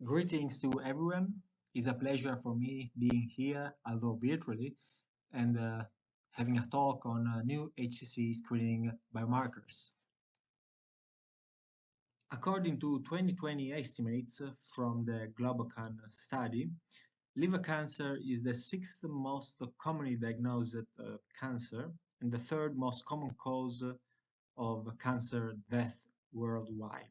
Greetings to everyone. It's a pleasure for me being here, although virtually, and having a talk on new HCC screening biomarkers. According to 2020 estimates from the GloboCan study, liver cancer is the sixth most commonly diagnosed cancer and the third most common cause of cancer death worldwide.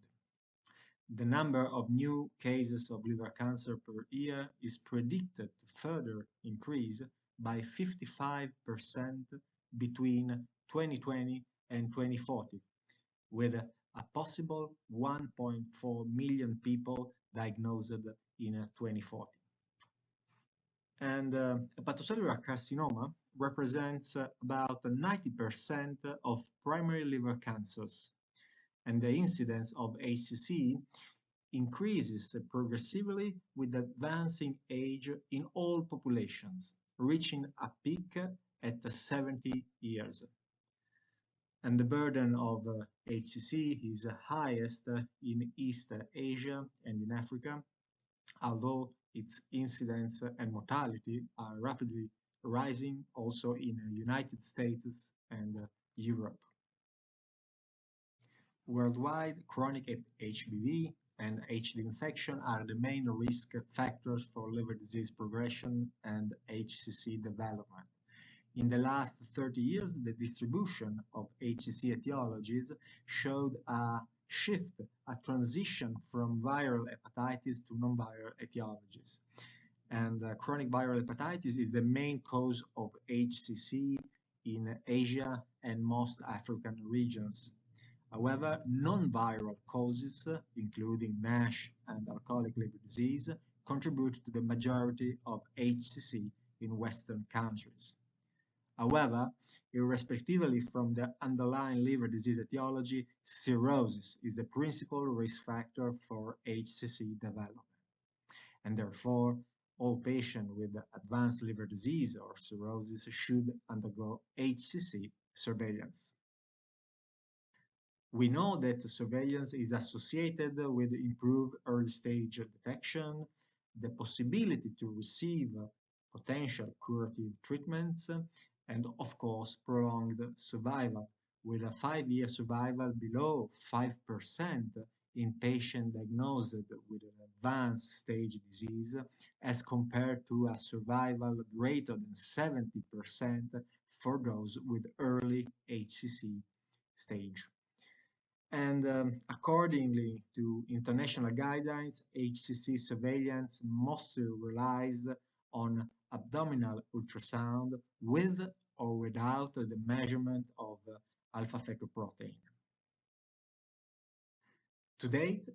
The number of new cases of liver cancer per year is predicted to further increase by 55% between 2020 and 2040, with a possible 1.4 million people diagnosed in 2040. And hepatocellular carcinoma represents about 90% of primary liver cancers, and the incidence of HCC increases progressively with advancing age in all populations, reaching a peak at 70 years. And the burden of HCC is highest in East Asia and in Africa, although its incidence and mortality are rapidly rising also in the United States and Europe. Worldwide, chronic HBV and HD infection are the main risk factors for liver disease progression and HCC development. In the last 30 years, the distribution of HCC etiologies showed a shift, a transition from viral hepatitis to non-viral etiologies. And chronic viral hepatitis is the main cause of HCC in Asia and most African regions. However, non-viral causes, including NASH and alcoholic liver disease, contribute to the majority of HCC in Western countries. However, irrespectively from the underlying liver disease etiology, cirrhosis is the principal risk factor for HCC development. And therefore, all patients with advanced liver disease or cirrhosis should undergo HCC surveillance. We know that surveillance is associated with improved early-stage detection, the possibility to receive potential curative treatments, and of course, prolonged survival, with a 5-year survival below 5% in patients diagnosed with an advanced stage disease, as compared to a survival greater than 70% for those with early HCC stage. And accordingly to international guidelines, HCC surveillance mostly relies on abdominal ultrasound with or without the measurement of alpha-fetoprotein. To date,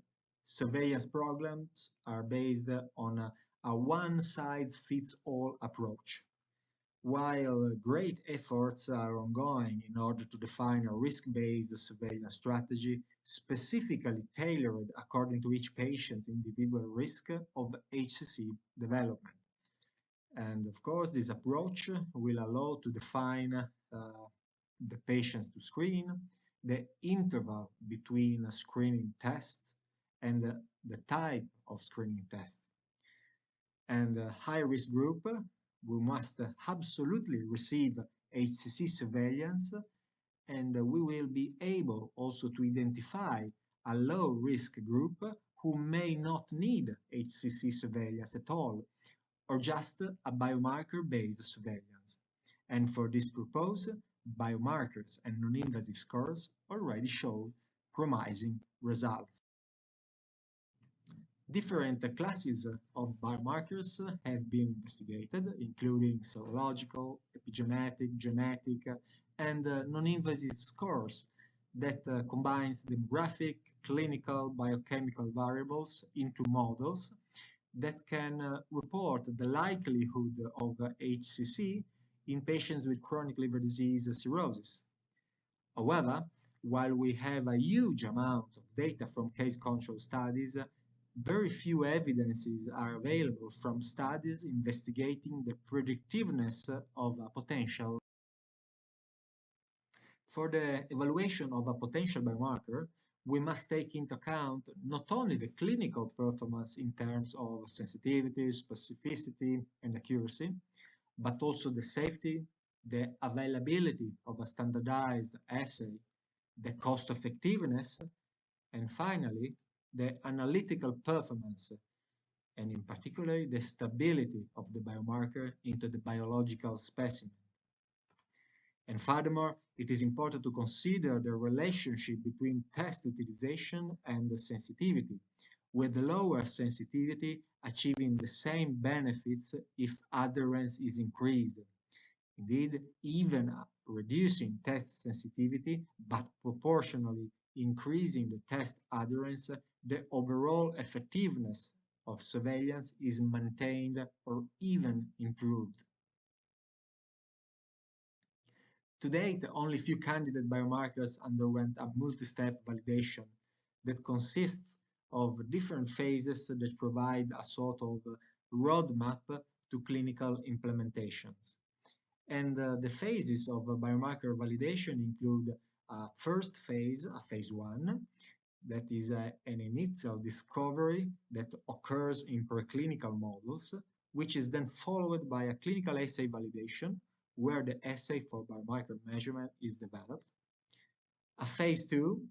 surveillance programs are based on a one-size-fits-all approach. While great efforts are ongoing in order to define a risk-based surveillance strategy specifically tailored according to each patient's individual risk of HCC development. And of course, this approach will allow to define the patients to screen, the interval between screening tests, and the type of screening test. And the high-risk group, we must absolutely receive HCC surveillance, and we will be able also to identify a low-risk group who may not need HCC surveillance at all, or just a biomarker-based surveillance. And for this purpose, biomarkers and non-invasive scores already show promising results. Different classes of biomarkers have been investigated, including serological, epigenetic, genetic, and non-invasive scores that combines demographic, clinical, biochemical variables into models that can report the likelihood of HCC in patients with chronic liver disease cirrhosis. However, while we have a huge amount of data from case control studies, very few evidences are available from studies investigating the predictiveness of a potential. For the evaluation of a potential biomarker, we must take into account not only the clinical performance in terms of sensitivity, specificity, and accuracy, but also the safety, the availability of a standardized assay, the cost effectiveness, and finally, the analytical performance, and in particular, the stability of the biomarker into the biological specimen. And furthermore, it is important to consider the relationship between test utilization and the sensitivity, with the lower sensitivity achieving the same benefits if adherence is increased. Indeed, even reducing test sensitivity, but proportionally increasing the test adherence, the overall effectiveness of surveillance is maintained or even improved. To date, only few candidate biomarkers underwent a multi-step validation that consists of different phases that provide a sort of roadmap to clinical implementations. And the phases of biomarker validation include a first phase, a phase one, that is an initial discovery that occurs in preclinical models, which is then followed by a clinical assay validation, where the assay for biomarker measurement is developed. A phase two,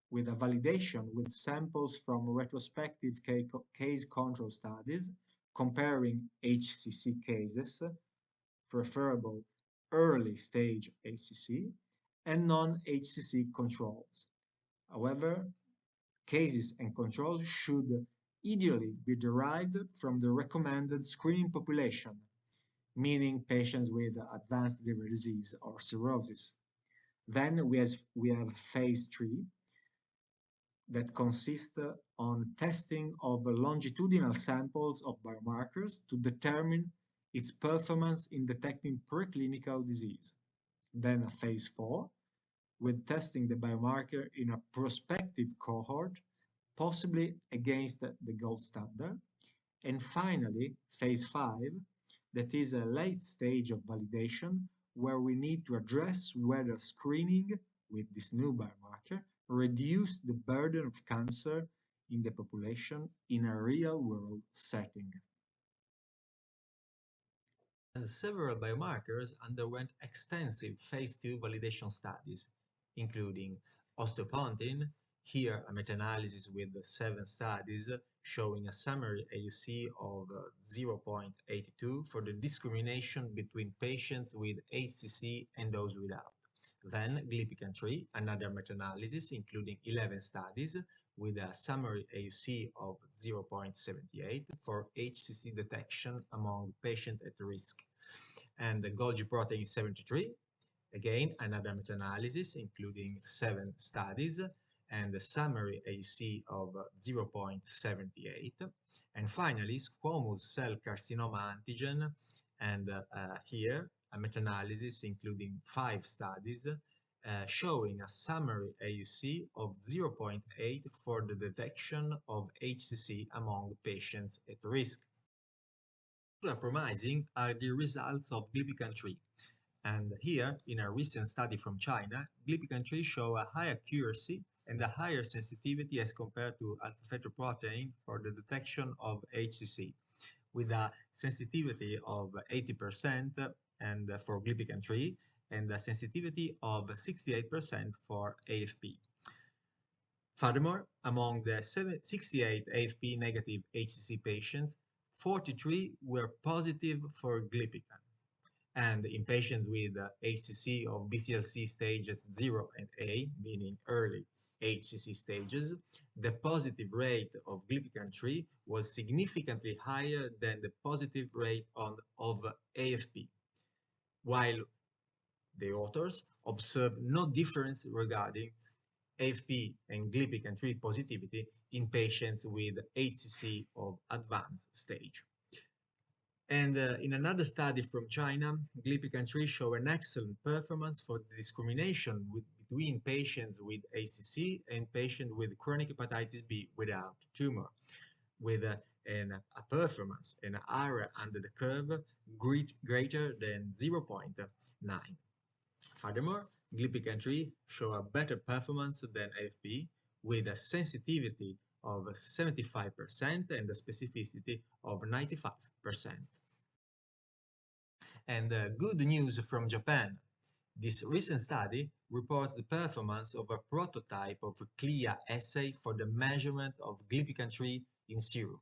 with a validation with samples from retrospective case control studies, comparing HCC cases, preferable early stage HCC, and non-HCC controls. However, cases and controls should ideally be derived from the recommended screening population, meaning patients with advanced liver disease or cirrhosis. Then we have phase three that consists on testing of longitudinal samples of biomarkers to determine its performance in detecting preclinical disease. Then a phase four with testing the biomarker in a prospective cohort, possibly against the gold standard. And finally, phase five, that is a late stage of validation where we need to address whether screening with this new biomarker reduce the burden of cancer in the population in a real-world setting. And several biomarkers underwent extensive phase 2 validation studies, including osteopontin, here a meta-analysis with 7 studies showing a summary AUC of 0.82 for the discrimination between patients with HCC and those without. Then glypican-3, another meta-analysis including 11 studies with a summary AUC of 0.78 for HCC detection among patients at risk. And the Golgi protein 73, again, another meta-analysis including 7 studies and a summary AUC of 0.78. And finally, squamous cell carcinoma antigen, and here a meta-analysis including 5 studies showing a summary AUC of 0.8 for the detection of HCC among patients at risk. Promising are the results of glypican-3. And here, in a recent study from China, glypican-3 show a high accuracy and a higher sensitivity as compared to alpha-fetoprotein for the detection of HCC, with a sensitivity of 80% and for glypican-3 and a sensitivity of 68% for AFP. Furthermore, among the 68 AFP negative HCC patients, 43 were positive for glypican. And in patients with HCC of BCLC stages 0 and A, meaning early HCC stages, the positive rate of glypican-3 was significantly higher than the positive rate of AFP, while the authors observed no difference regarding AFP and glypican-3 positivity in patients with HCC of advanced stage. And in another study from China, glypican-3 show an excellent performance for the discrimination between patients with HCC and patients with chronic hepatitis B without tumor, with a performance, an area under the curve greater than 0.9. Furthermore, glypican-3 show a better performance than AFP with a sensitivity of 75% and a specificity of 95%. And good news from Japan. This recent study reports the performance of a prototype of a CLIA assay for the measurement of glypican-3 in serum.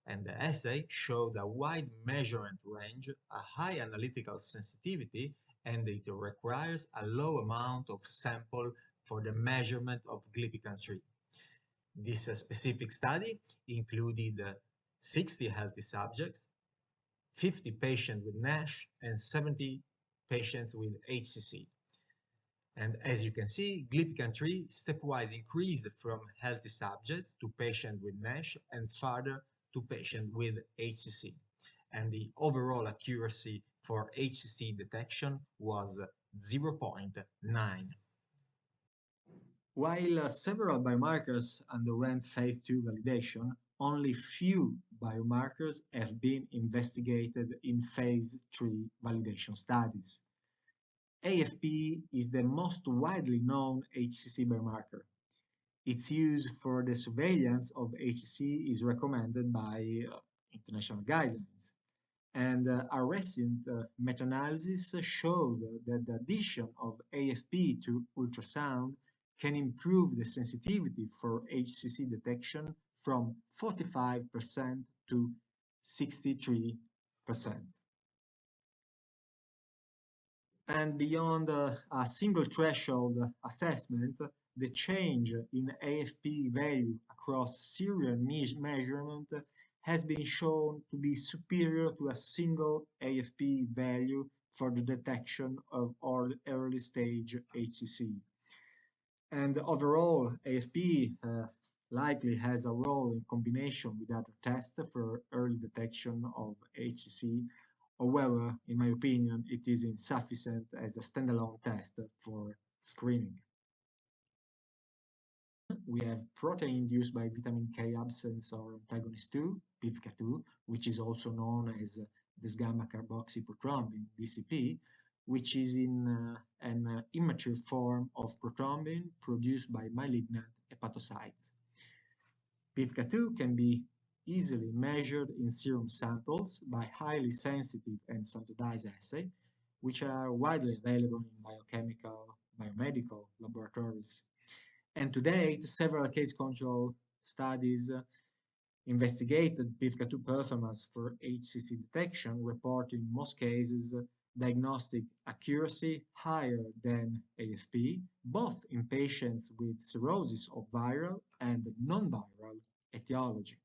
And the assay showed a wide measurement range, a high analytical sensitivity, and it requires a low amount of sample for the measurement of glypican-3. This specific study included 60 healthy subjects, 50 patients with NASH, and 70 patients with HCC. And as you can see, glypican-3 stepwise increased from healthy subjects to patients with NASH and further to patients with HCC. And the overall accuracy for HCC detection was 0.9. While several biomarkers underwent phase 2 validation, only few biomarkers have been investigated in phase 3 validation studies. AFP is the most widely known HCC biomarker. Its use for the surveillance of HCC is recommended by international guidelines. And a recent meta-analysis showed that the addition of AFP to ultrasound can improve the sensitivity for HCC detection from 45% to 63%. And beyond a single threshold assessment, the change in AFP value across serial measurement has been shown to be superior to a single AFP value for the detection of early stage HCC. And overall, AFP likely has a role in combination with other tests for early detection of HCC. However, in my opinion, it is insufficient as a standalone test for screening. We have protein induced by vitamin K absence or antagonist 2, PIVK2, which is also known as this gamma carboxyprothrombin, VCP, which is in an immature form of prothrombin produced by malignant hepatocytes. PIVK2 can be easily measured in serum samples by highly sensitive and standardized assays, which are widely available in biochemical, biomedical laboratories. And to date, several case control studies investigated PIVK2 performance for HCC detection, reporting in most cases diagnostic accuracy higher than AFP, both in patients with cirrhosis of viral and non-viral etiology.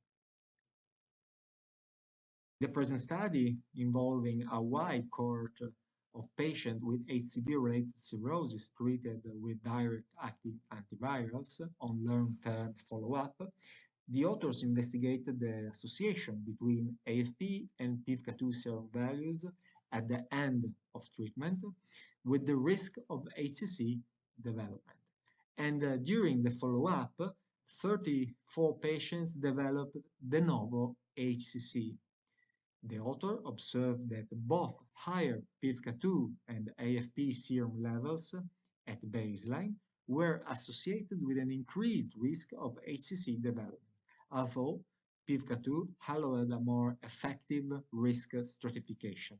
The present study, involving a wide cohort of patients with HCV-related cirrhosis treated with direct-acting antivirals on long-term follow-up, the authors investigated the association between AFP and PIVK2 serum values at the end of treatment with the risk of HCC development. And during the follow-up, 34 patients developed de novo HCC. The author observed that both higher PIVK2 and AFP serum levels at baseline were associated with an increased risk of HCC development, although PIVK2 allowed a more effective risk stratification.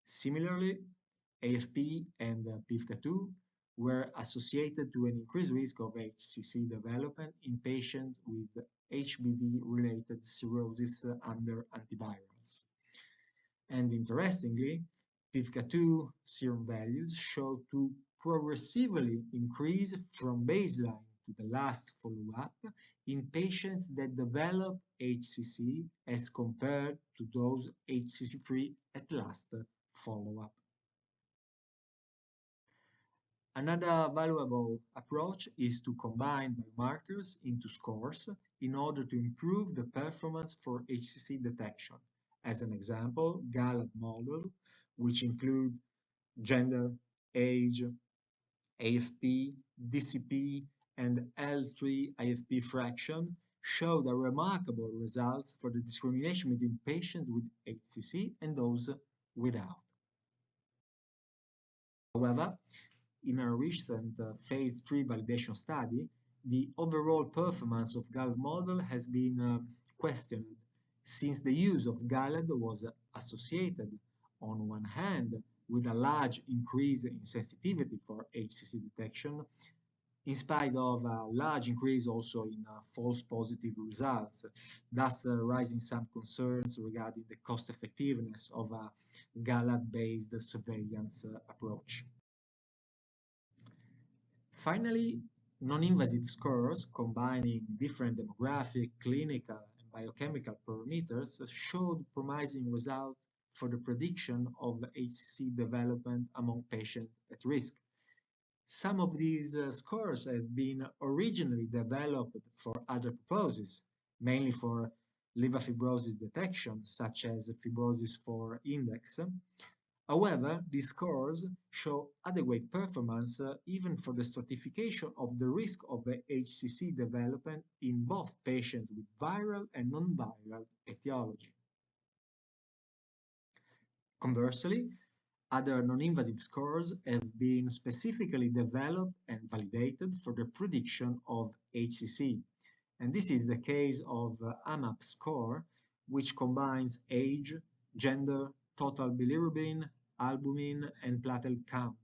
Similarly, AFP and PIVK2 were associated to an increased risk of HCC development in patients with HBV-related cirrhosis under antivirals. And interestingly, PIVK2 serum values show to progressively increase from baseline to the last follow-up in patients that develop HCC as compared to those HCC-free at last follow-up. Another valuable approach is to combine biomarkers into scores in order to improve the performance for HCC detection. As an example, GALAD model, which include gender, age, AFP, DCP, and L3-IFP fraction, showed a remarkable results for the discrimination between patients with HCC and those without. However, in a recent phase 3 validation study, the overall performance of GALAD model has been questioned since the use of GALAD was associated, on one hand, with a large increase in sensitivity for HCC detection, in spite of a large increase also in false positive results, thus raising some concerns regarding the cost effectiveness of a GALAD-based surveillance approach. Finally, non-invasive scores combining different demographic, clinical, and biochemical parameters showed promising results for the prediction of HCC development among patients at risk. Some of these scores have been originally developed for other purposes, mainly for liver fibrosis detection, such as fibrosis score index. However, these scores show adequate performance even for the stratification of the risk of the HCC development in both patients with viral and non-viral etiology. Conversely, other non-invasive scores have been specifically developed and validated for the prediction of HCC. And this is the case of AMAP score, which combines age, gender, total bilirubin, albumin, and platelet count.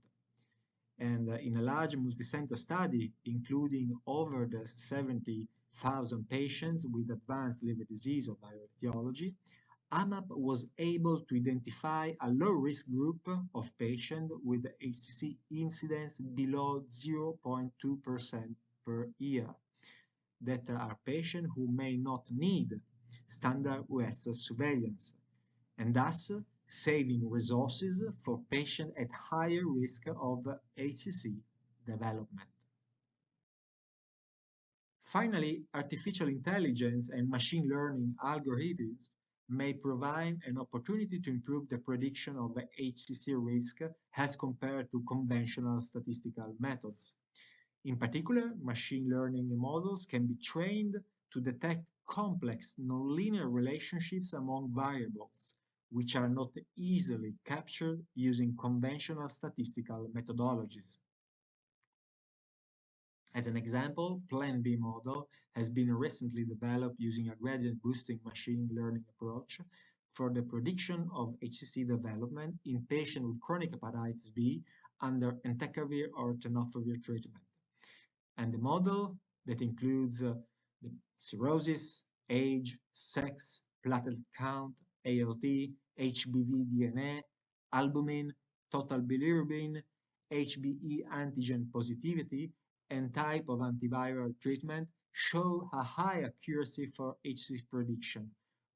And in a large multicenter study, including over 70,000 patients with advanced liver disease or viral etiology, AMAP was able to identify a low-risk group of patients with HCC incidence below 0.2% per year, that are patients who may not need standard US surveillance, and thus saving resources for patients at higher risk of HCC development. Finally, artificial intelligence and machine learning algorithms may provide an opportunity to improve the prediction of the HCC risk as compared to conventional statistical methods. In particular, machine learning models can be trained to detect complex nonlinear relationships among variables, which are not easily captured using conventional statistical methodologies. As an example, Plan B model has been recently developed using a gradient boosting machine learning approach for the prediction of HCC development in patients with chronic hepatitis B under entecavir or tenofovir treatment. And the model that includes the cirrhosis, age, sex, platelet count, ALT, HBV DNA, albumin, total bilirubin, HBe antigen positivity, and type of antiviral treatment show a high accuracy for HCC prediction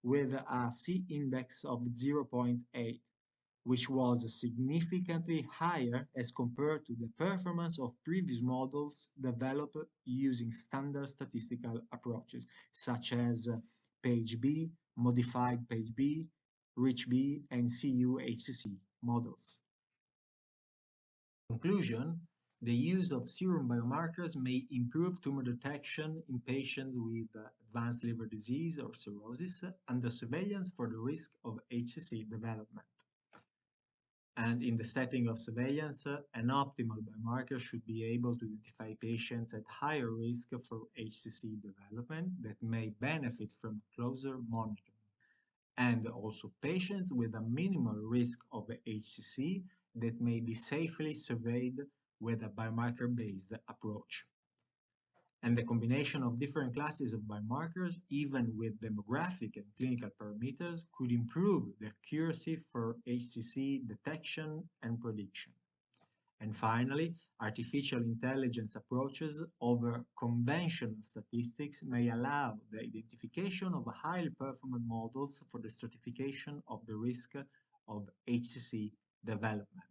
with a C-index of 0.8, which was significantly higher as compared to the performance of previous models developed using standard statistical approaches, such as PageB, Modified PageB, RichB, and CU-HCC models. In conclusion, the use of serum biomarkers may improve tumor detection in patients with advanced liver disease or cirrhosis under surveillance for the risk of HCC development. And in the setting of surveillance, an optimal biomarker should be able to identify patients at higher risk for HCC development that may benefit from closer monitoring, and also patients with a minimal risk of HCC that may be safely surveyed with a biomarker-based approach. And the combination of different classes of biomarkers, even with demographic and clinical parameters, could improve the accuracy for HCC detection and prediction. And finally, artificial intelligence approaches over conventional statistics may allow the identification of highly performant models for the stratification of the risk of HCC development.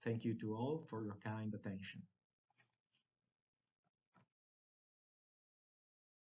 Thank you to all for your kind attention.